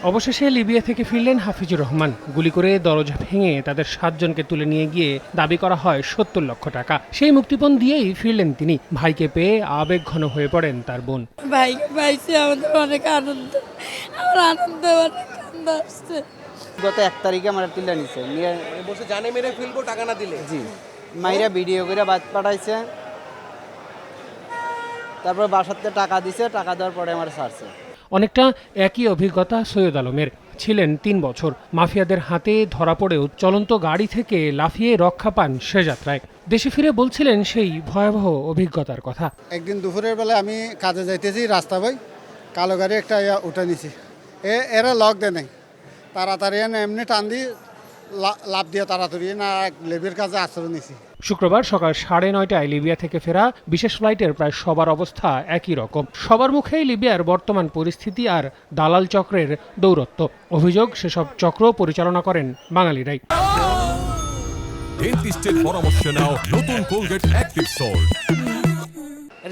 অবশেষে লিবিয়া থেকে ফিরলেন হাফিজুর রহমান। গুলি করে দরজা ভেঙে তাদের 7 জনকে তুলে নিয়ে গিয়ে দাবি করা হয় 70 লক্ষ টাকা। সেই মুক্তিপণ দিয়েই ফিরলেন তিনি। ভাইকে পেয়ে আবেগঘন হয়ে পড়েন তার বোন। ভাইকে পাইছি, আমাদের অনেক আনন্দ, আমার আনন্দ অনেক কান্না আসছে। গত 1 তারিখে আমার তুলে নিছে নিয়ে বসে জানে মেরে ফেলবো টাকা না দিলে। জি মাইরা ভিডিও করে বাদ পাঠাইছে, তারপর বাসাতে টাকা দিছে, টাকা দেওয়ার পরে আমার ছাড়ছে। অনেকটা একই অভিজ্ঞতা সৈয়দ আলমের। ছিলেন 3 বছর। মাফিয়াদের হাতে ধরা পড়েও চলন্ত গাড়ি থেকে লাফিয়ে রক্ষা পান সে যাত্রায়। দেশে ফিরে বলছিলেন সেই ভয়াবহ অভিজ্ঞতার কথা। একদিন দুপুরের বেলা আমি কাজে যাইতেছি, রাস্তা ভাই কালো গাড়ি একটা উঠে নিছি, এরা লক দেয় নাই, তাড়াতাড়ি এমনি টান দিয়ে লাভ দিয়ে তাড়াতাড়ি না লেবের কাছে আশ্রয় নিছি। শুক্রবার সকাল 9:30টায় লিবিয়া থেকে ফেরা বিশেষ ফ্লাইটের প্রায় সবার অবস্থা একই রকম। সবার মুখেই লিবিয়ার বর্তমান পরিস্থিতি আর দালাল চক্রের দৌরত্ব। অভিযোগ, সেসব চক্র পরিচালনা করেন বাঙালিরাই। ডেন্টিস্টের পরামর্শ নাও নতুন কোলগেট অ্যাক্টিভ সল্ট।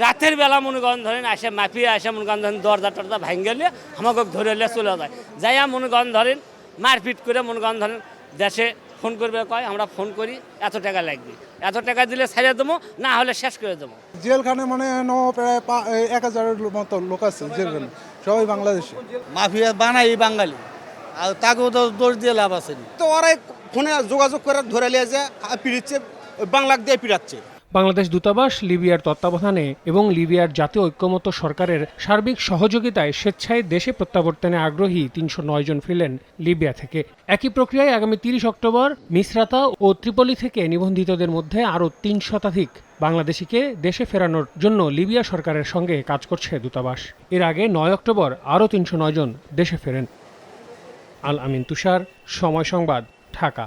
রাতের বেলা মনে করেন ধরেন আসে মাফিয়া আসে মনে করেন ধরেন দরজা টরজা ভাঙ গেলে আমাকে ধরে চলে যায়, যাইয়া মনে করেন ধরেন মারপিট করে মনে করেন ধরেন দেশে ফোন করবে, কয় আমরা ফোন করি এত টাকা লাগবে, এত টাকা দিলে ছেড়ে দেবো, না হলে শেষ করে দেবো। জেলখানে মানে প্রায় 1000-এর মতো লোক আছে জেলখানে, সবাই বাংলাদেশে। মাফিয়া বানাই বাঙালি, আর তাকেও তো দোষ দিয়ে লাভ আছে। তো ওরাই ফোনে যোগাযোগ করে ধরে নিয়ে যায়, পিড়িচ্ছে, বাংলা দিয়ে পিড়াচ্ছে। বাংলাদেশ দূতাবাস, লিবিয়ার তত্ত্বাবধানে এবং লিবিয়ার জাতীয় ঐক্যমত্য সরকারের সার্বিক সহযোগিতায় স্বেচ্ছায় দেশে প্রত্যাবর্তনে আগ্রহী 309 জন ফিরলেন লিবিয়া থেকে। একই প্রক্রিয়ায় আগামী 30 অক্টোবর মিসরাতা ও ত্রিপলি থেকে নিবন্ধিতদের মধ্যে আরও 3 শতাধিক বাংলাদেশিকে দেশে ফেরানোর জন্য লিবিয়া সরকারের সঙ্গে কাজ করছে দূতাবাস। এর আগে 9 অক্টোবর আরও 309 জন দেশে ফেরেন। আল আমিন তুষার, সময় সংবাদ, ঢাকা।